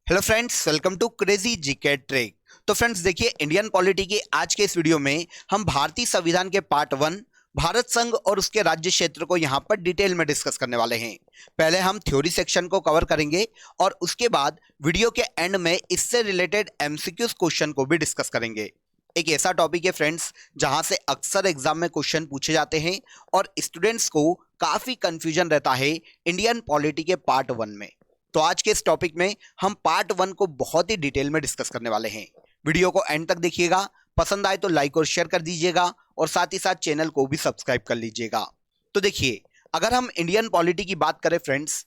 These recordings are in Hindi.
Hello friends, welcome to crazy GK trick. तो फ्रेंड्स देखिए, इंडियन पॉलिटी के आज के इस वीडियो में हम भारतीय संविधान के पार्ट 1 भारत संघ और उसके राज्य क्षेत्र को यहां पर डिटेल में डिस्कस करने वाले हैं। पहले हम थ्योरी सेक्शन को कवर करेंगे और उसके बाद वीडियो के एंड में इससे रिलेटेड एमसीक्यूज क्वेश्चन को भी डिस्कस करेंगे। एक ऐसा टॉपिक है फ्रेंड्स जहां से अक्सर एग्जाम में क्वेश्चन पूछे जाते हैं और स्टूडेंट्स को काफी कंफ्यूजन रहता है इंडियन पॉलिटी के पार्ट 1 में। तो आज के इस टॉपिक में हम पार्ट 1 को बहुत ही डिटेल में डिस्कस करने वाले हैं। वीडियो को एंड तक देखिएगा, पसंद आए तो लाइक और शेयर कर दीजिएगा और साथ ही साथ चैनल को भी सब्सक्राइब कर लीजिएगा। तो देखिए, अगर हम इंडियन पॉलिटी की बात करें फ्रेंड्स,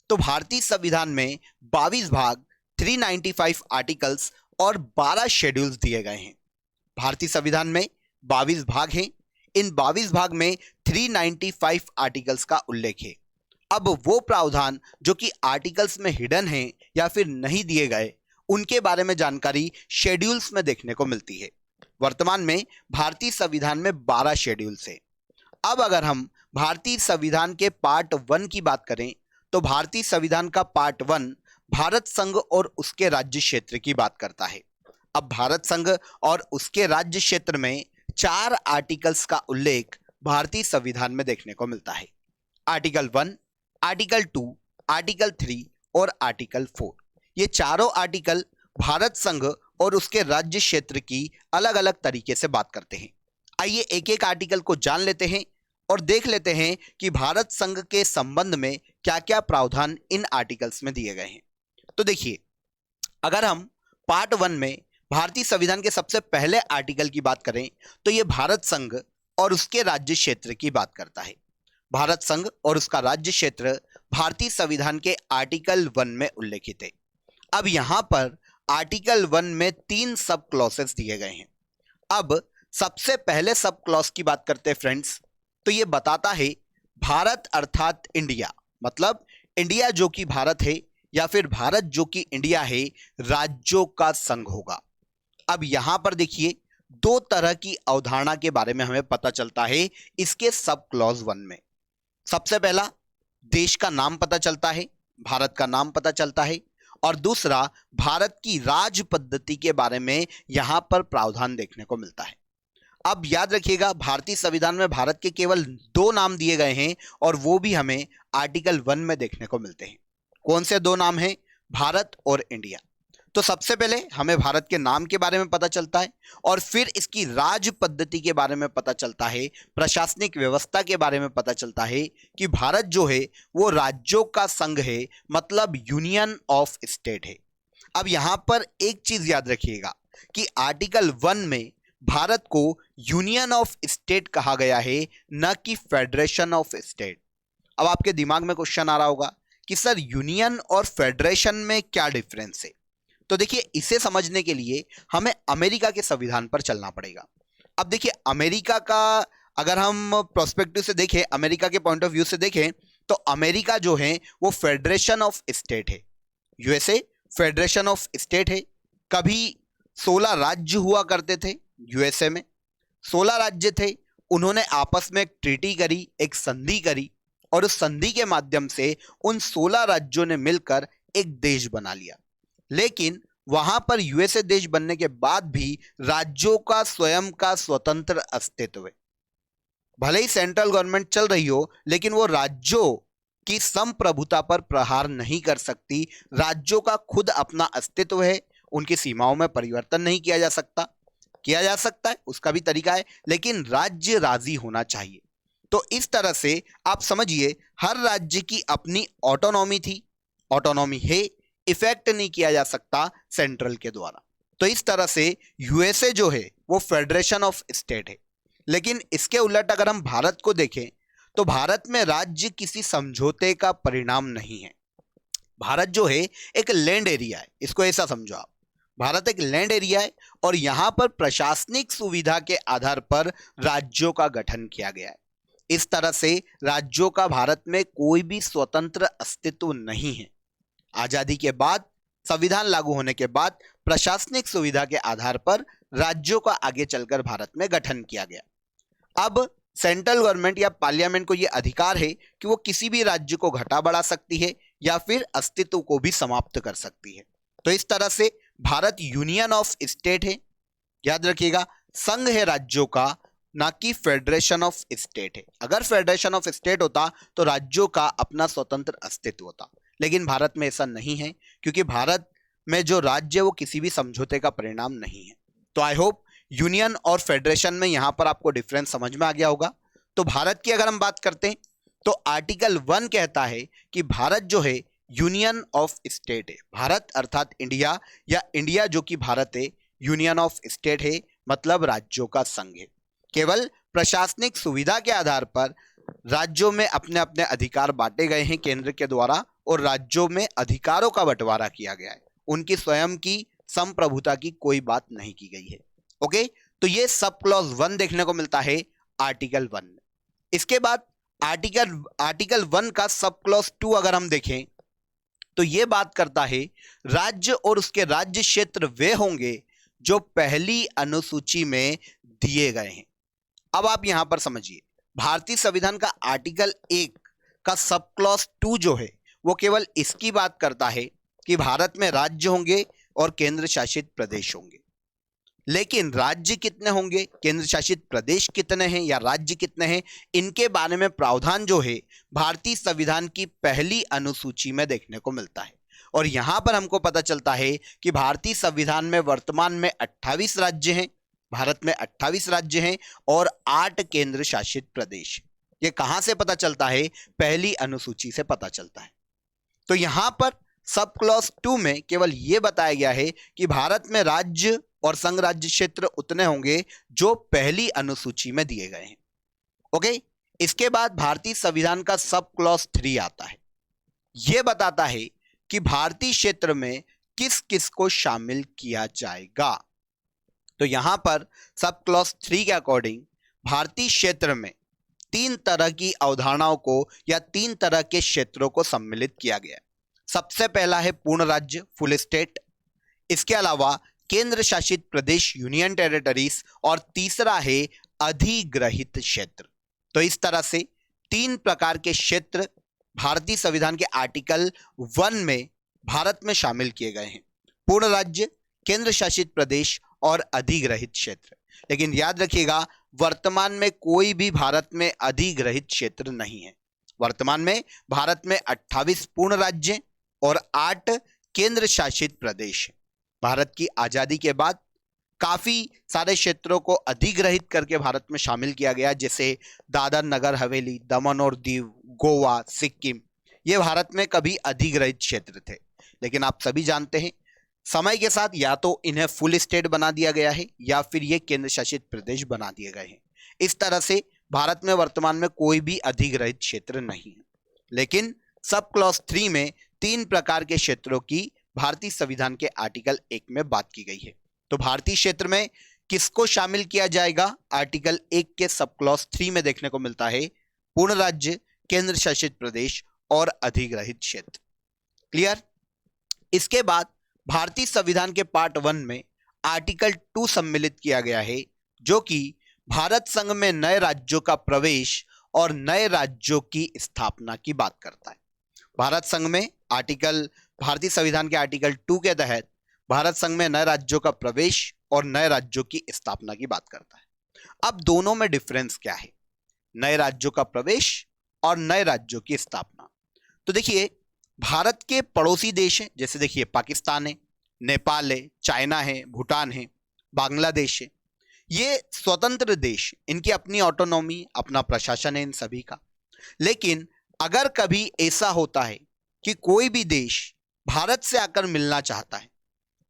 तो भारतीय संविधान में 22 भाग, 395 आर्टिकल्स और 12 शेड्यूल्स दिए गए हैं। भारतीय संविधान में 22 भाग हैं। इन 22 भाग में 395 आर्टिकल्स का उल्लेख है। अब वो प्रावधान जो कि आर्टिकल्स में हिडन हैं या फिर नहीं दिए गए, उनके बारे में जानकारी शेड्यूल्स में देखने को मिलती है। वर्तमान में भारतीय संविधान में 12 शेड्यूल्स हैं। अब अगर हम भारतीय संविधान के पार्ट 1 की बात करें, तो भारतीय संविधान का पार्ट 1 भारत संघ और उसके राज्य क्षेत्र की बात करता है। अब भारत संघ और उसके राज्य क्षेत्र में 4 आर्टिकल्स का उल्लेख भारतीय संविधान में देखने को मिलता है। आर्टिकल 1, आर्टिकल 2, आर्टिकल 3 और आर्टिकल 4। ये चारों आर्टिकल भारत संघ और उसके राज्य क्षेत्र की अलग अलग तरीके से बात करते हैं। आइए एक एक आर्टिकल को जान लेते हैं और देख लेते हैं कि भारत संघ के संबंध में क्या क्या प्रावधान इन आर्टिकल्स में दिए गए हैं। तो देखिए, अगर हम पार्ट 1 में भारतीय संविधान के सबसे पहले आर्टिकल की बात करें, तो ये भारत संघ और उसके राज्य क्षेत्र की बात करता है। भारत संघ और उसका राज्य क्षेत्र भारतीय संविधान के आर्टिकल 1 में उल्लेखित है। अब यहां पर आर्टिकल 1 में 3 सब क्लॉसेस दिए गए हैं। अब सबसे पहले सब क्लॉज की बात करते हैं फ्रेंड्स, तो ये बताता है भारत अर्थात इंडिया, मतलब इंडिया जो कि भारत है या फिर भारत जो कि इंडिया है, राज्यों का संघ होगा। अब यहां पर देखिए, 2 तरह की अवधारणा के बारे में हमें पता चलता है इसके सब क्लॉज 1 में। सबसे पहला, देश का नाम पता चलता है, भारत का नाम पता चलता है, और दूसरा, भारत की राज पद्धति के बारे में यहां पर प्रावधान देखने को मिलता है। अब याद रखिएगा, भारतीय संविधान में भारत के केवल 2 नाम दिए गए हैं और वो भी हमें आर्टिकल 1 में देखने को मिलते हैं। कौन से 2 नाम हैं? भारत और इंडिया। तो सबसे पहले हमें भारत के नाम के बारे में पता चलता है और फिर इसकी राज पद्धति के बारे में पता चलता है, प्रशासनिक व्यवस्था के बारे में पता चलता है कि भारत जो है वो राज्यों का संघ है, मतलब यूनियन ऑफ स्टेट है। अब यहां पर एक चीज याद रखिएगा कि आर्टिकल 1 में भारत को यूनियन ऑफ स्टेट कहा गया है, न कि फेडरेशन ऑफ स्टेट। अब आपके दिमाग में क्वेश्चन आ रहा होगा कि सर, यूनियन और फेडरेशन में क्या डिफरेंस है? तो देखिए, इसे समझने के लिए हमें अमेरिका के संविधान पर चलना पड़ेगा। अब देखिए, अमेरिका का अगर हम प्रोस्पेक्टिव से देखें, अमेरिका के पॉइंट ऑफ व्यू से देखें, तो अमेरिका जो है वो फेडरेशन ऑफ स्टेट है। यूएसए फेडरेशन ऑफ स्टेट है। कभी 16 राज्य हुआ करते थे यूएसए में, 16 राज्य थे। उन्होंने आपस में एक ट्रीटी करी, एक संधि करी, और उस संधि के माध्यम से उन 16 राज्यों ने मिलकर एक देश बना लिया। लेकिन वहां पर यूएसए देश बनने के बाद भी राज्यों का स्वयं का स्वतंत्र अस्तित्व है। भले ही सेंट्रल गवर्नमेंट चल रही हो, लेकिन वो राज्यों की संप्रभुता पर प्रहार नहीं कर सकती। राज्यों का खुद अपना अस्तित्व है, उनकी सीमाओं में परिवर्तन नहीं किया जा सकता। किया जा सकता है, उसका भी तरीका है, लेकिन राज्य राजी होना चाहिए। तो इस तरह से आप समझिए, हर राज्य की अपनी ऑटोनॉमी थी, ऑटोनॉमी है, इफेक्ट नहीं किया जा सकता सेंट्रल के द्वारा। तो इस तरह से यूएसए जो है वो फेडरेशन ऑफ स्टेट है। लेकिन इसके उलट अगर हम भारत को देखें, तो भारत में राज्य किसी समझौते का परिणाम नहीं है। भारत जो है एक लैंड एरिया है, इसको ऐसा समझो आप। भारत एक लैंड एरिया है और यहां पर प्रशासनिक सुविधा के आधार पर राज्यों का गठन किया गया है। इस तरह से राज्यों का भारत में कोई भी स्वतंत्र अस्तित्व नहीं है। आजादी के बाद, संविधान लागू होने के बाद प्रशासनिक सुविधा के आधार पर राज्यों का आगे चलकर भारत में गठन किया गया। अब सेंट्रल गवर्नमेंट या पार्लियामेंट को यह अधिकार है कि वो किसी भी राज्य को घटा बढ़ा सकती है या फिर अस्तित्व को भी समाप्त कर सकती है। तो इस तरह से भारत यूनियन ऑफ स्टेट है, याद रखिएगा, संघ है राज्यों का, ना कि फेडरेशन ऑफ स्टेट है। अगर फेडरेशन ऑफ स्टेट होता तो राज्यों का अपना स्वतंत्र अस्तित्व होता, लेकिन भारत में ऐसा नहीं है, क्योंकि भारत में जो राज्य है वो किसी भी समझौते का परिणाम नहीं है। तो आई होप यूनियन और फेडरेशन में यहां पर आपको डिफरेंस समझ में आ गया होगा। तो भारत की अगर हम बात करते हैं तो आर्टिकल 1 कहता है कि भारत जो है यूनियन ऑफ स्टेट है। भारत अर्थात इंडिया, या इंडिया जो कि भारत है, यूनियन ऑफ स्टेट है, मतलब राज्यों का संघ है। केवल प्रशासनिक सुविधा के आधार पर राज्यों में अपने अपने अधिकार बांटे गए हैं केंद्र के द्वारा, और राज्यों में अधिकारों का बंटवारा किया गया है। उनकी स्वयं की संप्रभुता की कोई बात नहीं की गई है। ओके, तो ये सब क्लॉज 1 देखने को मिलता है आर्टिकल 1 में। इसके बाद आर्टिकल 1 का सब क्लॉज 2 अगर हम देखें तो ये बात करता है राज्य और उसके राज्य क्षेत्र वे होंगे जो पहली अनुसूची में दिए गए हैं। अब आप यहां पर समझिए, भारतीय संविधान का आर्टिकल 1 का सब क्लॉज 2 जो है वो केवल इसकी बात करता है कि भारत में राज्य होंगे और केंद्र शासित प्रदेश होंगे। लेकिन राज्य कितने होंगे, केंद्र शासित प्रदेश कितने हैं या राज्य कितने हैं, इनके बारे में प्रावधान जो है भारतीय संविधान की पहली अनुसूची में देखने को मिलता है। और यहां पर हमको पता चलता है कि भारतीय संविधान में वर्तमान में 28 राज्य हैं, भारत में 28 राज्य हैं और 8 केंद्र शासित प्रदेश। ये कहां से पता चलता है, पहली अनुसूची से पता चलता है। तो यहां पर सब क्लॉज 2 में केवल यह बताया गया है कि भारत में राज्य और संघ राज्य क्षेत्र उतने होंगे जो पहली अनुसूची में दिए गए हैं। ओके, इसके बाद भारतीय संविधान का सब क्लॉज 3 आता है। यह बताता है कि भारतीय क्षेत्र में किस किस को शामिल किया जाएगा। तो यहां पर सब क्लॉज 3 के अकॉर्डिंग भारतीय क्षेत्र में 3 तरह की अवधारणाओं को या 3 तरह के क्षेत्रों को सम्मिलित किया गया है। सबसे पहला है पूर्ण राज्य, फुल स्टेट। इसके अलावा केंद्र शासित प्रदेश, यूनियन टेरिटरीज, और तीसरा है अधिग्रहित क्षेत्र। तो इस तरह से 3 प्रकार के क्षेत्र भारतीय संविधान के आर्टिकल 1 में भारत में शामिल किए गए हैं: पूर्ण राज्य, केंद्र शासित प्रदेश और अधिग्रहित क्षेत्र। लेकिन याद रखिएगा, वर्तमान में कोई भी भारत में अधिग्रहित क्षेत्र नहीं है। वर्तमान में भारत में 28 पूर्ण राज्य और 8 केंद्र शासित प्रदेश। भारत की आजादी के बाद काफी सारे क्षेत्रों को अधिग्रहित करके भारत में शामिल किया गया, जैसे दादर नगर हवेली, दमन और दीव, गोवा, सिक्किम। ये भारत में कभी अधिग्रहित क्षेत्र थे, लेकिन आप सभी जानते हैं समय के साथ या तो इन्हें फुल स्टेट बना दिया गया है या फिर ये केंद्र शासित प्रदेश बना दिए गए हैं। इस तरह से भारत में वर्तमान में कोई भी अधिग्रहित क्षेत्र नहीं है। लेकिन सब क्लॉज 3 में 3 प्रकार के क्षेत्रों की भारतीय संविधान के आर्टिकल 1 में बात की गई है। तो भारतीय क्षेत्र में किसको शामिल किया जाएगा, आर्टिकल 1 के सब क्लॉज 3 में देखने को मिलता है पूर्ण राज्य, केंद्र शासित प्रदेश और अधिग्रहित क्षेत्र। क्लियर। इसके बाद भारतीय संविधान के पार्ट 1 में आर्टिकल 2 सम्मिलित किया गया है, जो कि भारत संघ में नए राज्यों का प्रवेश और नए राज्यों की स्थापना की बात करता है। भारत संघ में भारतीय संविधान के आर्टिकल 2 के तहत भारत संघ में नए राज्यों का प्रवेश और नए राज्यों की स्थापना की बात करता है। अब दोनों में डिफरेंस क्या है, नए राज्यों का प्रवेश और नए राज्यों की स्थापना? तो देखिए, भारत के पड़ोसी देश हैं, जैसे देखिए पाकिस्तान है, नेपाल है, चाइना है, भूटान है, बांग्लादेश है। ये स्वतंत्र देश, इनकी अपनी ऑटोनॉमी, अपना प्रशासन है इन सभी का। लेकिन अगर कभी ऐसा होता है कि कोई भी देश भारत से आकर मिलना चाहता है,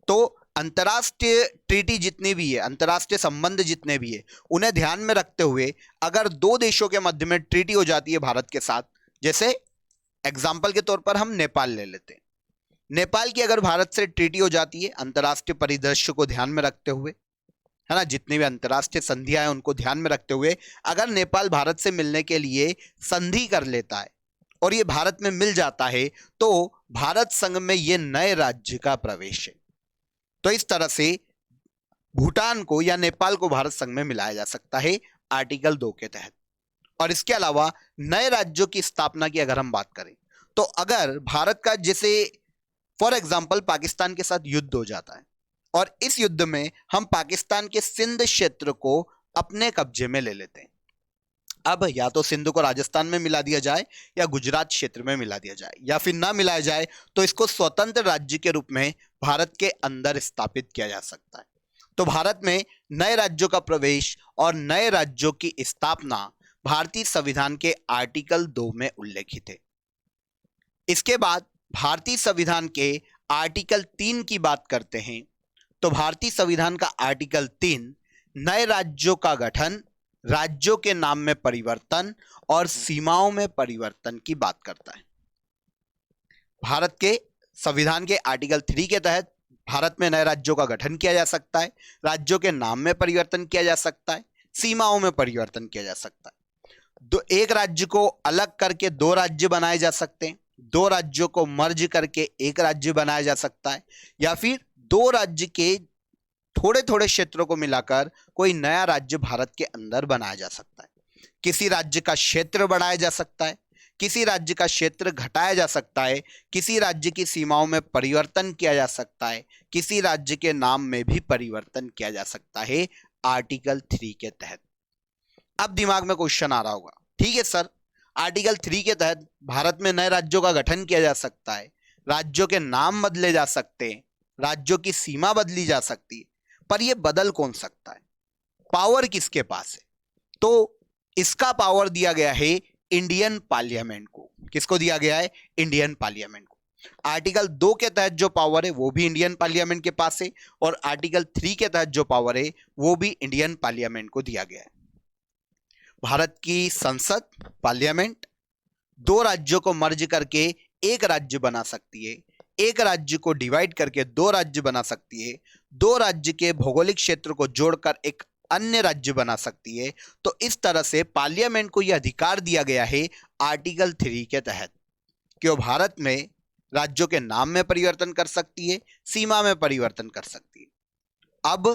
तो अंतर्राष्ट्रीय ट्रीटी जितनी भी है, अंतर्राष्ट्रीय संबंध जितने भी है, उन्हें ध्यान में रखते हुए अगर 2 देशों के मध्य में ट्रीटी हो जाती है भारत के साथ, जैसे एग्जाम्पल के तौर पर हम नेपाल ले लेते हैं। नेपाल की अगर भारत से ट्रीटी हो जाती है अंतर्राष्ट्रीय परिदृश्य को ध्यान में रखते हुए, है ना, जितनी भी अंतर्राष्ट्रीय संधियां हैं उनको ध्यान में रखते हुए अगर नेपाल भारत से मिलने के लिए संधि कर लेता है और ये भारत में मिल जाता है, तो भारत संघ में ये नए राज्य का प्रवेश है। तो इस तरह से भूटान को या नेपाल को भारत संघ में मिलाया जा सकता है आर्टिकल 2 के तहत। और इसके अलावा नए राज्यों की स्थापना की अगर हम बात करें, तो अगर भारत का जैसे फॉर एग्जाम्पल पाकिस्तान के साथ युद्ध हो जाता है और इस युद्ध में हम पाकिस्तान के सिंध क्षेत्र को अपने कब्जे में ले लेते हैं। अब या तो सिंध को राजस्थान में मिला दिया जाए या गुजरात क्षेत्र में मिला दिया जाए या फिर ना मिलाया जाए तो इसको स्वतंत्र राज्य के रूप में भारत के अंदर स्थापित किया जा सकता है। तो भारत में नए राज्यों का प्रवेश और नए राज्यों की स्थापना भारतीय संविधान के आर्टिकल 2 में उल्लेखित है। इसके बाद भारतीय संविधान के आर्टिकल 3 की बात करते हैं तो भारतीय संविधान का आर्टिकल 3 नए राज्यों का गठन, राज्यों के नाम में परिवर्तन और सीमाओं में परिवर्तन की बात करता है। भारत के संविधान के आर्टिकल 3 के तहत भारत में नए राज्यों का गठन किया जा सकता है, राज्यों के नाम में परिवर्तन किया जा सकता है, सीमाओं में परिवर्तन किया जा सकता है। एक राज्य को अलग करके 2 राज्य बनाए जा सकते हैं, 2 राज्यों को मर्ज करके 1 राज्य बनाया जा सकता है, या फिर 2 राज्य के थोड़े थोड़े क्षेत्रों को मिलाकर कोई नया राज्य भारत के अंदर बनाया जा सकता है। किसी राज्य का क्षेत्र बढ़ाया जा सकता है, किसी राज्य का क्षेत्र घटाया जा सकता है, किसी राज्य की सीमाओं में परिवर्तन किया जा सकता है, किसी राज्य के नाम में भी परिवर्तन किया जा सकता है आर्टिकल 3 के तहत। अब दिमाग में क्वेश्चन आ रहा होगा, ठीक है सर, आर्टिकल 3 के तहत भारत में नए राज्यों का गठन किया जा सकता है, राज्यों के नाम बदले जा सकते हैं, राज्यों की सीमा बदली जा सकती है, पर यह बदल कौन सकता है? पावर किसके पास है? तो इसका पावर दिया गया है इंडियन पार्लियामेंट को। किसको दिया गया है? इंडियन पार्लियामेंट को। आर्टिकल 2 के तहत जो पावर है वो भी इंडियन पार्लियामेंट के पास है और आर्टिकल 3 के तहत जो पावर है वो भी इंडियन पार्लियामेंट को दिया गया है। भारत की संसद, पार्लियामेंट 2 राज्यों को मर्ज करके 1 राज्य बना सकती है, 1 राज्य को डिवाइड करके 2 राज्य बना सकती है, 2 राज्य के भौगोलिक क्षेत्र को जोड़कर एक अन्य राज्य बना सकती है। तो इस तरह से पार्लियामेंट को यह अधिकार दिया गया है आर्टिकल 3 के तहत कि वो भारत में राज्यों के नाम में परिवर्तन कर सकती है, सीमा में परिवर्तन कर सकती है। अब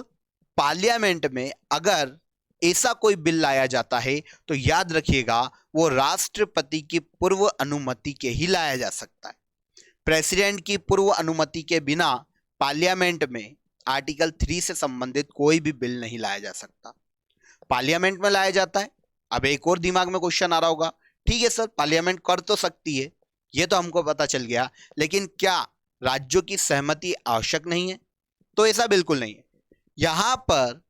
पार्लियामेंट में अगर ऐसा कोई बिल लाया जाता है तो याद रखिएगा वो राष्ट्रपति की पूर्व अनुमति के ही लाया जा सकता है। प्रेसिडेंट की पूर्व अनुमति के बिना पार्लियामेंट में आर्टिकल 3 से संबंधित कोई भी बिल नहीं लाया जा सकता। पार्लियामेंट में लाया जाता है। अब एक और दिमाग में क्वेश्चन आ रहा होगा, ठीक है सर, पार्लियामेंट कर तो सकती है, ये तो हमको पता चल गया, लेकिन क्या राज्यों की सहमति आवश्यक नहीं है? तो ऐसा बिल्कुल नहीं है। यहां पर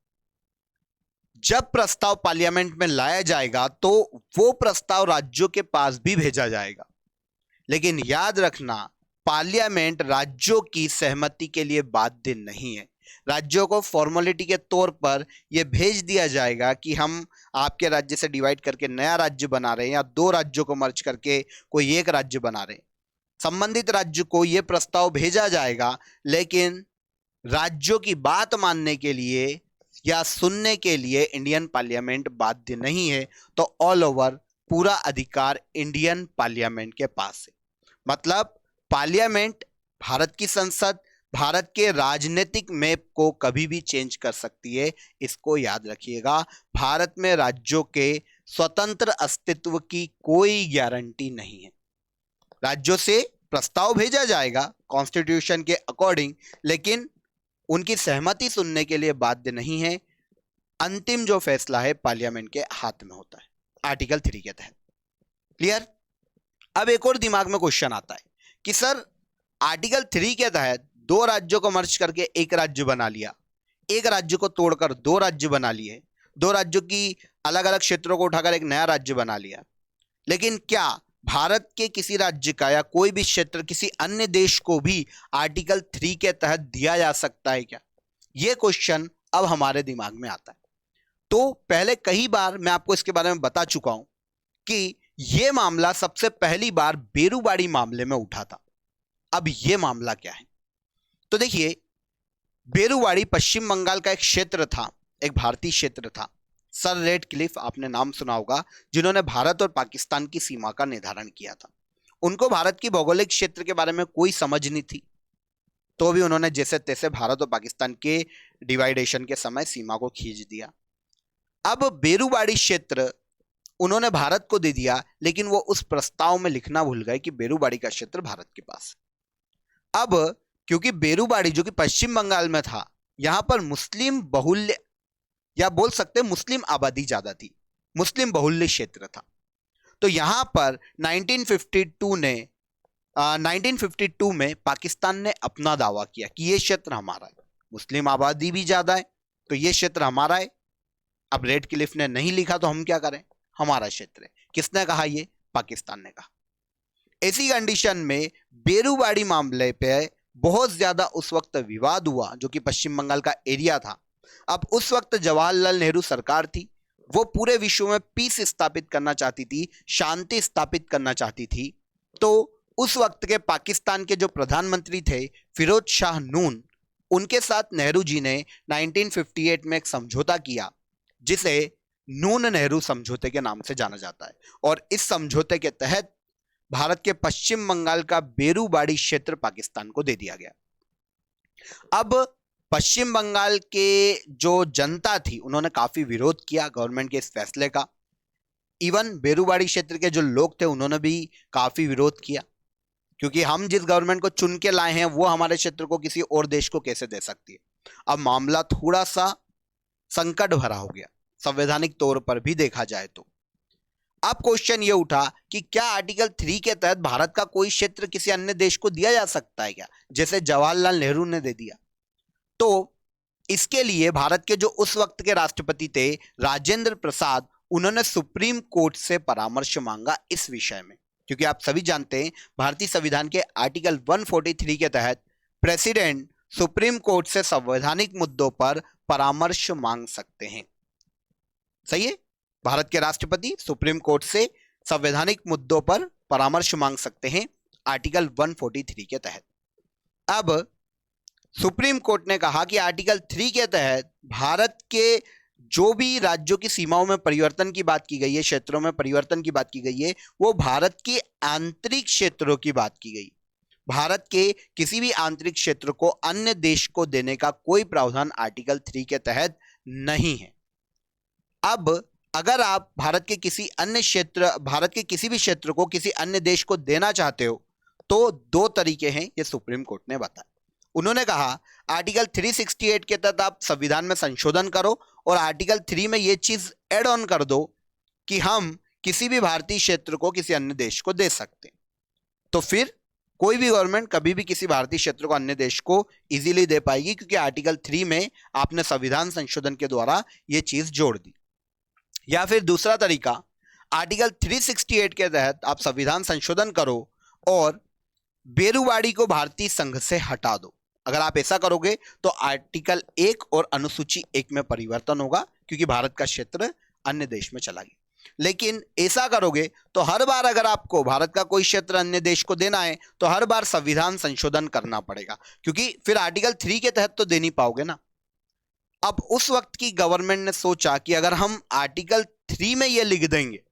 जब प्रस्ताव पार्लियामेंट में लाया जाएगा तो वो प्रस्ताव राज्यों के पास भी भेजा जाएगा, लेकिन याद रखना पार्लियामेंट राज्यों की सहमति के लिए बाध्य नहीं है। राज्यों को फॉर्मेलिटी के तौर पर यह भेज दिया जाएगा कि हम आपके राज्य से डिवाइड करके नया राज्य बना रहे हैं या 2 राज्यों को मर्ज करके कोई 1 राज्य बना रहे हैं। संबंधित राज्य को यह प्रस्ताव भेजा जाएगा, लेकिन राज्यों की बात मानने के लिए या सुनने के लिए इंडियन पार्लियामेंट बाध्य नहीं है। तो ऑल ओवर पूरा अधिकार इंडियन पार्लियामेंट के पास है। मतलब पार्लियामेंट, भारत की संसद, भारत के राजनीतिक मैप को कभी भी चेंज कर सकती है। इसको याद रखिएगा। भारत में राज्यों के स्वतंत्र अस्तित्व की कोई गारंटी नहीं है। राज्यों से प्रस्ताव भेजा जाएगा कॉन्स्टिट्यूशन के अकॉर्डिंग, लेकिन उनकी सहमति सुनने के लिए बाध्य नहीं है। अंतिम जो फैसला है पार्लियामेंट के हाथ में होता है आर्टिकल 3 के तहत। क्लियर? अब एक और दिमाग में क्वेश्चन आता है कि सर आर्टिकल 3 के तहत 2 राज्यों को मर्ज करके 1 राज्य बना लिया, 1 राज्य को तोड़कर 2 राज्य बना लिए, 2 राज्यों की अलग अलग क्षेत्रों को उठाकर एक नया राज्य बना लिया, लेकिन क्या भारत के किसी राज्य का या कोई भी क्षेत्र किसी अन्य देश को भी आर्टिकल 3 के तहत दिया जा सकता है क्या? यह क्वेश्चन अब हमारे दिमाग में आता है। तो पहले कई बार मैं आपको इसके बारे में बता चुका हूं कि यह मामला सबसे पहली बार बेरुबाड़ी मामले में उठा था। अब यह मामला क्या है? तो देखिए, बेरुबाड़ी पश्चिम बंगाल का एक क्षेत्र था, एक भारतीय क्षेत्र था। सर रेडक्लिफ, आपने नाम सुना होगा, जिन्होंने भारत और पाकिस्तान की सीमा का निर्धारण किया था। उनको भारत की भौगोलिक क्षेत्र के बारे में कोई समझ नहीं थी, तो भी उन्होंने जैसे तैसे भारत और पाकिस्तान के डिवाइडेशन के समय सीमा को खींच दिया। अब बेरुबाड़ी क्षेत्र उन्होंने भारत को दे दिया, लेकिन वो उस प्रस्ताव में लिखना भूल गए कि बेरुबाड़ी का क्षेत्र भारत के पास है। अब क्योंकि बेरूबाड़ी जो कि पश्चिम बंगाल में था, यहां पर मुस्लिम बहुल्य या बोल सकते हैं मुस्लिम आबादी ज्यादा थी, मुस्लिम बहुल्य क्षेत्र था। तो यहां पर 1952 में पाकिस्तान ने अपना दावा किया कि ये क्षेत्र हमारा है, मुस्लिम आबादी भी ज्यादा है तो ये क्षेत्र हमारा है। अब रेड क्लिफ ने नहीं लिखा तो हम क्या करें, हमारा क्षेत्र है। किसने कहा? ये पाकिस्तान ने कहा। ऐसी कंडीशन में बेरूबाड़ी मामले पे बहुत ज्यादा उस वक्त विवाद हुआ, जो कि पश्चिम बंगाल का एरिया था। अब उस वक्त जवाहरलाल नेहरू सरकार थी, वो पूरे विश्व में पीस स्थापित करना चाहती थी, शांति स्थापित करना चाहती थी। तो उस वक्त के पाकिस्तान के जो प्रधानमंत्री थे फिरोज शाह नून, उनके साथ नेहरू जी ने 1958 में एक समझौता किया, जिसे नून नेहरू समझौते के नाम से जाना जाता है। और इस समझौते के तहत भारत के पश्चिम बंगाल का बेरूबाड़ी क्षेत्र पाकिस्तान को दे दिया गया। अब पश्चिम बंगाल के जो जनता थी, उन्होंने काफी विरोध किया गवर्नमेंट के इस फैसले का। इवन बेरूबाड़ी क्षेत्र के जो लोग थे उन्होंने भी काफी विरोध किया, क्योंकि हम जिस गवर्नमेंट को चुन के लाए हैं वो हमारे क्षेत्र को किसी और देश को कैसे दे सकती है। अब मामला थोड़ा सा संकट भरा हो गया, संवैधानिक तौर पर भी देखा जाए तो। अब क्वेश्चन ये उठा कि क्या आर्टिकल 3 के तहत भारत का कोई क्षेत्र किसी अन्य देश को दिया जा सकता है क्या, जैसे जवाहरलाल नेहरू ने दे दिया। तो इसके लिए भारत के जो उस वक्त के राष्ट्रपति थे राजेंद्र प्रसाद, उन्होंने सुप्रीम कोर्ट से परामर्श मांगा इस विषय में, क्योंकि आप सभी जानते हैं भारतीय संविधान के आर्टिकल 143 के तहत प्रेसिडेंट सुप्रीम कोर्ट से संवैधानिक मुद्दों पर परामर्श मांग सकते हैं। सही है, भारत के राष्ट्रपति सुप्रीम कोर्ट से संवैधानिक मुद्दों पर परामर्श मांग सकते हैं आर्टिकल 143 के तहत। अब सुप्रीम कोर्ट ने कहा कि आर्टिकल 3 के तहत भारत के जो भी राज्यों की सीमाओं में परिवर्तन की बात की गई है, क्षेत्रों में परिवर्तन की बात की गई है, वो भारत के आंतरिक क्षेत्रों की बात की गई। भारत के किसी भी आंतरिक क्षेत्र को अन्य देश को देने का कोई प्रावधान आर्टिकल 3 के तहत नहीं है। अब अगर आप भारत के किसी भी क्षेत्र को किसी अन्य देश को देना चाहते हो तो दो तरीके हैं, ये सुप्रीम कोर्ट ने बताया। उन्होंने कहा आर्टिकल 368 के तहत आप संविधान में संशोधन करो और आर्टिकल 3 में यह चीज ऐड ऑन कर दो कि हम किसी भी भारतीय क्षेत्र को किसी अन्य देश को दे सकते हैं। तो फिर कोई भी गवर्नमेंट कभी भी किसी भारतीय क्षेत्र को अन्य देश को इजीली दे पाएगी, क्योंकि आर्टिकल 3 में आपने संविधान संशोधन के द्वारा यह चीज जोड़ दी। या फिर दूसरा तरीका, आर्टिकल 368 के तहत आप संविधान संशोधन करो और बेरूबाड़ी को भारतीय संघ से हटा दो। अगर आप ऐसा करोगे तो आर्टिकल 1 और अनुसूची 1 में परिवर्तन होगा, क्योंकि भारत का क्षेत्र अन्य देश में चला गया। लेकिन ऐसा करोगे तो हर बार अगर आपको भारत का कोई क्षेत्र अन्य देश को देना है तो हर बार संविधान संशोधन करना पड़ेगा, क्योंकि फिर आर्टिकल 3 के तहत तो दे नहीं पाओगे ना। अब उस वक्त की गवर्नमेंट ने सोचा कि अगर हम आर्टिकल 3 में ये लिख देंगे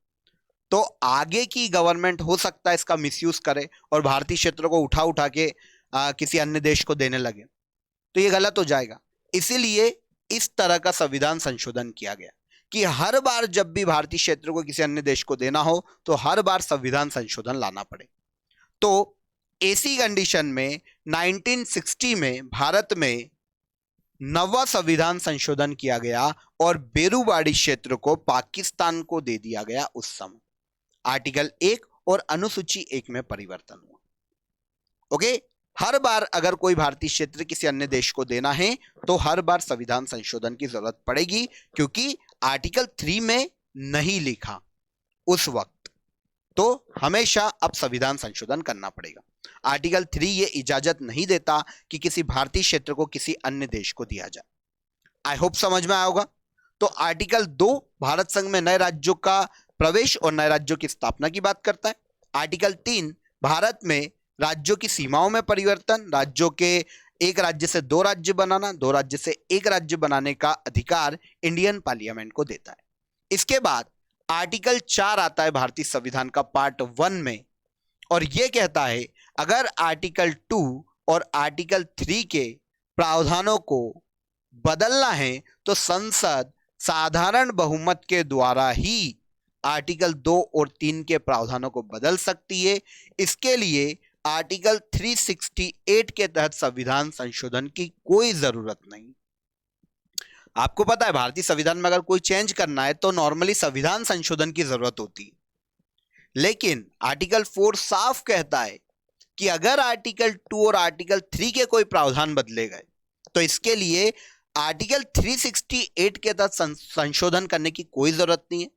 तो आगे की गवर्नमेंट हो सकता है इसका मिसयूज करे और भारतीय क्षेत्रों को उठा के किसी अन्य देश को देने लगे, तो ये गलत हो जाएगा। इसीलिए इस तरह का संविधान संशोधन किया गया कि हर बार जब भी भारतीय क्षेत्र को किसी अन्य देश को देना हो तो हर बार संविधान संशोधन लाना पड़े। तो ऐसी कंडीशन में 1960 में भारत में नवा संविधान संशोधन किया गया और बेरूबाड़ी क्षेत्र को पाकिस्तान को दे दिया गया। उस समय आर्टिकल 1 और अनुसूची 1 में परिवर्तन हुआ। ओके, हर बार अगर कोई भारतीय क्षेत्र किसी अन्य देश को देना है तो हर बार संविधान संशोधन की जरूरत पड़ेगी, क्योंकि आर्टिकल 3 में नहीं लिखा उस वक्त, तो हमेशा अब संविधान संशोधन करना पड़ेगा। आर्टिकल 3 ये इजाजत नहीं देता कि किसी भारतीय क्षेत्र को किसी अन्य देश को दिया जाए। आई होप समझ में आया होगा। तो आर्टिकल 2 भारत संघ में नए राज्यों का प्रवेश और नए राज्यों की स्थापना की बात करता है। आर्टिकल 3 भारत में राज्यों की सीमाओं में परिवर्तन, राज्यों के एक राज्य से 2 राज्य बनाना, 2 राज्य से 1 राज्य बनाने का अधिकार इंडियन पार्लियामेंट को देता है। इसके बाद आर्टिकल 4 आता है भारतीय संविधान का पार्ट 1 में, और यह कहता है अगर आर्टिकल 2 और आर्टिकल 3 के प्रावधानों को बदलना है तो संसद साधारण बहुमत के द्वारा ही आर्टिकल 2 और 3 के प्रावधानों को बदल सकती है। इसके लिए आर्टिकल 368 के तहत संविधान संशोधन की कोई जरूरत नहीं। आपको पता है भारतीय संविधान में अगर कोई चेंज करना है तो नॉर्मली संविधान संशोधन की जरूरत होती है, लेकिन आर्टिकल 4 साफ कहता है कि अगर आर्टिकल 2 और आर्टिकल 3 के कोई प्रावधान बदले गए तो इसके लिए आर्टिकल 368 के तहत संशोधन करने की कोई जरूरत नहीं है।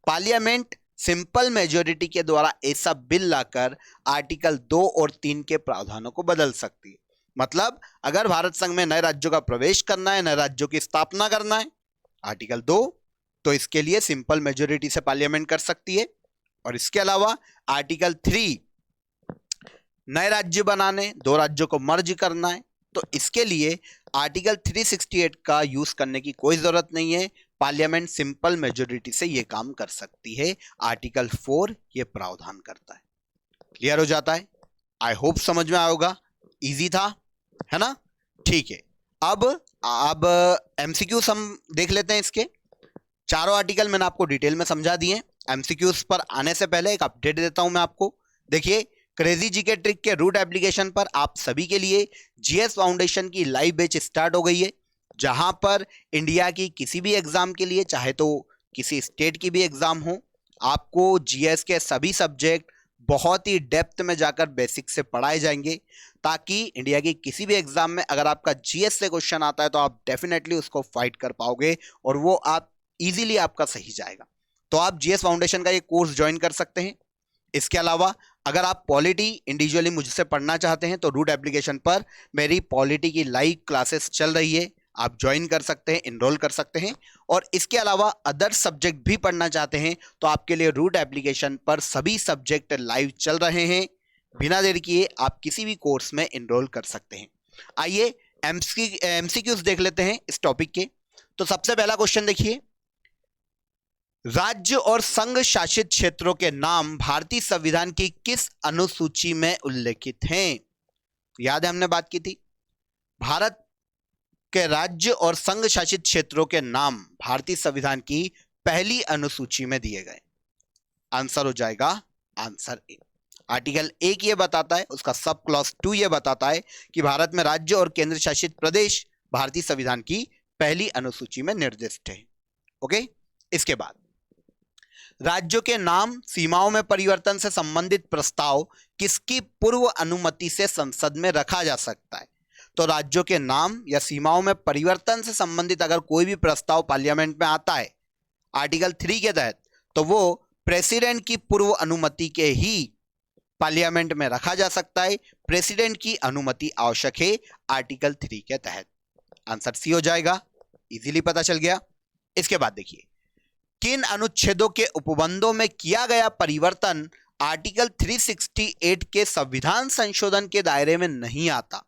पार्लियामेंट सिंपल मेजोरिटी के द्वारा ऐसा बिल लाकर आर्टिकल 2 और 3 के प्रावधानों को बदल सकती है। मतलब अगर भारत संघ में नए राज्यों का प्रवेश करना है, नए राज्यों की स्थापना करना है, आर्टिकल 2, तो इसके लिए सिंपल मेजोरिटी से पार्लियामेंट कर सकती है। और इसके अलावा आर्टिकल 3 नए राज्य बनाने, 2 राज्यों को मर्ज करना है, तो इसके लिए आर्टिकल 368 का यूज करने की कोई जरूरत नहीं है। पार्लियामेंट सिंपल मेजोरिटी से यह काम कर सकती है। आर्टिकल 4 ये प्रावधान करता है। क्लियर हो जाता है? आई होप समझ में आया होगा। इजी था, है ना? ठीक है, अब एमसीक्यूज हम देख लेते हैं। इसके चारों आर्टिकल मैंने आपको डिटेल में समझा दिए। एमसीक्यूज पर आने से पहले एक अपडेट देता हूं मैं आपको। देखिए, क्रेजी जीके ट्रिक के रूट एप्लीकेशन पर आप सभी के लिए जीएस फाउंडेशन की लाइव बैच स्टार्ट हो गई है, जहां पर इंडिया की किसी भी एग्जाम के लिए, चाहे तो किसी स्टेट की भी एग्जाम हो, आपको जीएस के सभी सब्जेक्ट बहुत ही डेप्थ में जाकर बेसिक से पढ़ाए जाएंगे, ताकि इंडिया की किसी भी एग्जाम में अगर आपका जीएस से क्वेश्चन आता है तो आप डेफिनेटली उसको फाइट कर पाओगे और वो आप इजीली आपका सही जाएगा। तो आप जीएस फाउंडेशन का ये कोर्स ज्वाइन कर सकते हैं। इसके अलावा अगर आप पॉलिटी इंडिविजुअली मुझसे पढ़ना चाहते हैं तो रूट एप्लीकेशन पर मेरी पॉलिटी की लाइव क्लासेस चल रही है, आप ज्वाइन कर सकते हैं, इनरोल कर सकते हैं। और इसके अलावा अदर सब्जेक्ट भी पढ़ना चाहते हैं तो आपके लिए रूट एप्लीकेशन पर सभी सब्जेक्ट लाइव चल रहे हैं। बिना देर किए आप किसी भी कोर्स में इनरोल कर सकते हैं। आइए एमसीक्यूज देख लेते हैं इस टॉपिक के। तो सबसे पहला क्वेश्चन देखिए, राज्य और संघ शासित क्षेत्रों के नाम भारतीय संविधान की किस अनुसूची में उल्लेखित हैं? याद है हमने बात की थी, भारत के राज्य और संघ शासित क्षेत्रों के नाम भारतीय संविधान की पहली अनुसूची में दिए गए। आंसर हो जाएगा आंसर ए। आर्टिकल 1 ये बताता है, उसका सब क्लॉज 2 ये बताता है कि भारत में राज्य और केंद्र शासित प्रदेश भारतीय संविधान की पहली अनुसूची में निर्दिष्ट है। ओके, इसके बाद राज्यों के नाम सीमाओं में परिवर्तन से संबंधित प्रस्ताव किसकी पूर्व अनुमति से संसद में रखा जा सकता है? तो राज्यों के नाम या सीमाओं में परिवर्तन से संबंधित अगर कोई भी प्रस्ताव पार्लियामेंट में आता है आर्टिकल 3 के तहत, तो वो प्रेसिडेंट की पूर्व अनुमति के ही पार्लियामेंट में रखा जा सकता है। प्रेसिडेंट की अनुमति आवश्यक है आर्टिकल 3 के तहत। आंसर सी हो जाएगा, इजीली पता चल गया। इसके बाद देखिए, किन अनुच्छेदों के उपबंधों में किया गया परिवर्तन आर्टिकल 368 के संविधान संशोधन के दायरे में नहीं आता?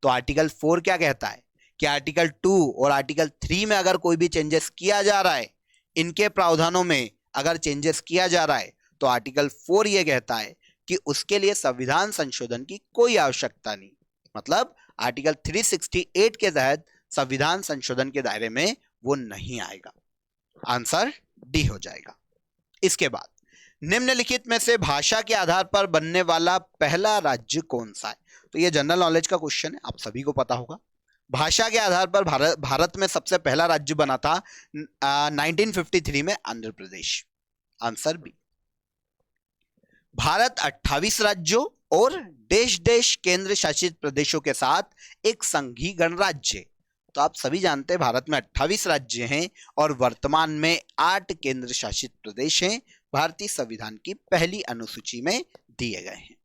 तो आर्टिकल 4 क्या कहता है कि आर्टिकल 2 और आर्टिकल 3 में अगर कोई भी चेंजेस किया जा रहा है, इनके प्रावधानों में अगर चेंजेस किया जा रहा है, तो आर्टिकल 4 यह कहता है कि उसके लिए संविधान संशोधन की कोई आवश्यकता नहीं। मतलब आर्टिकल 368 के तहत संविधान संशोधन के दायरे में वो नहीं आएगा। आंसर डी हो जाएगा। इसके बाद निम्नलिखित में से भाषा के आधार पर बनने वाला पहला राज्य कौन सा है? तो ये जनरल नॉलेज का क्वेश्चन है, आप सभी को पता होगा। भाषा के आधार पर भारत में सबसे पहला राज्य बना था 1953 में आंध्र प्रदेश। Answer B. भारत 28 राज्यों और देश देश केंद्र शासित प्रदेशों के साथ एक संघीय गणराज्य। तो आप सभी जानते हैं भारत में 28 राज्य हैं और वर्तमान में 8 केंद्र शासित प्रदेश हैं, भारतीय संविधान की पहली अनुसूची में दिए गए हैं।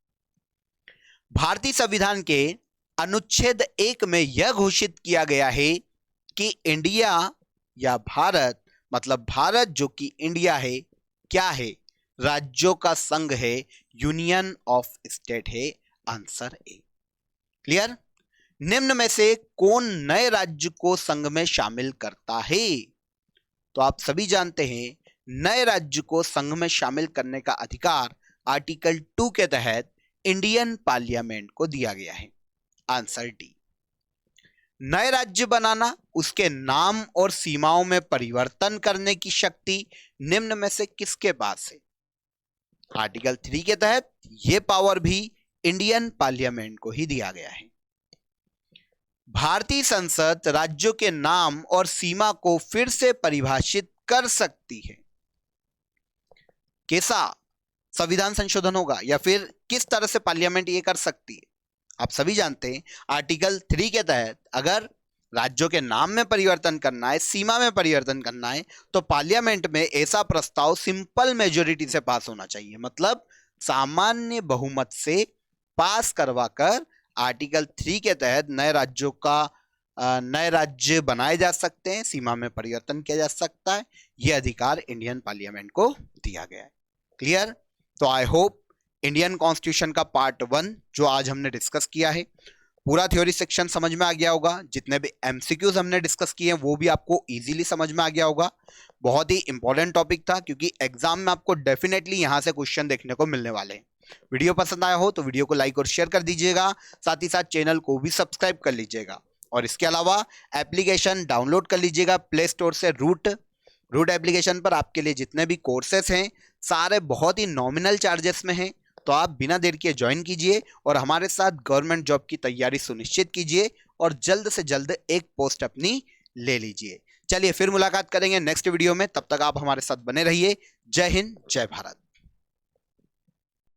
भारतीय संविधान के अनुच्छेद 1 में यह घोषित किया गया है कि इंडिया या भारत, मतलब भारत जो कि इंडिया है, क्या है? राज्यों का संघ है, यूनियन ऑफ स्टेट है। Answer A. क्लियर? निम्न में से कौन नए राज्य को संघ में शामिल करता है? तो आप सभी जानते हैं नए राज्य को संघ में शामिल करने का अधिकार आर्टिकल 2 के तहत इंडियन पार्लियामेंट को दिया गया है। Answer D. नए राज्य बनाना, उसके नाम और सीमाओं में परिवर्तन करने की शक्ति निम्न में से किसके पास है? आर्टिकल 3 के तहत यह पावर भी इंडियन पार्लियामेंट को ही दिया गया है। भारतीय संसद राज्यों के नाम और सीमा को फिर से परिभाषित कर सकती है। कैसा संविधान संशोधन होगा या फिर किस तरह से पार्लियामेंट ये कर सकती है? आप सभी जानते हैं आर्टिकल 3 के तहत अगर राज्यों के नाम में परिवर्तन करना है, सीमा में परिवर्तन करना है, तो पार्लियामेंट में ऐसा प्रस्ताव सिंपल मेजोरिटी से पास होना चाहिए, मतलब सामान्य बहुमत से पास करवाकर आर्टिकल 3 के तहत नए राज्य बनाए जा सकते हैं, सीमा में परिवर्तन किया जा सकता है। यह अधिकार इंडियन पार्लियामेंट को दिया गया है। क्लियर? तो आई होप इंडियन कॉन्स्टिट्यूशन का पार्ट 1 जो आज हमने डिस्कस किया है, पूरा थ्योरी सेक्शन समझ में आ गया होगा। जितने भी एमसीक्यूज हमने डिस्कस किए हैं वो भी आपको इजीली समझ में आ गया होगा। बहुत ही इंपॉर्टेंट टॉपिक था क्योंकि एग्जाम में आपको डेफिनेटली यहां से क्वेश्चन देखने को मिलने वाले हैं। वीडियो पसंद आया हो तो वीडियो को लाइक और शेयर कर दीजिएगा, साथ ही साथ चैनल को भी सब्सक्राइब कर लीजिएगा। और इसके अलावा एप्लीकेशन डाउनलोड कर लीजिएगा प्ले स्टोर से। रूट एप्लीकेशन पर आपके लिए जितने भी कोर्सेस हैं सारे बहुत ही नॉमिनल चार्जेस में हैं, तो आप बिना देर किए ज्वाइन कीजिए और हमारे साथ गवर्नमेंट जॉब की तैयारी सुनिश्चित कीजिए और जल्द से जल्द एक पोस्ट अपनी ले लीजिए। चलिए फिर मुलाकात करेंगे नेक्स्ट वीडियो में, तब तक आप हमारे साथ बने रहिए। जय हिंद, जय भारत।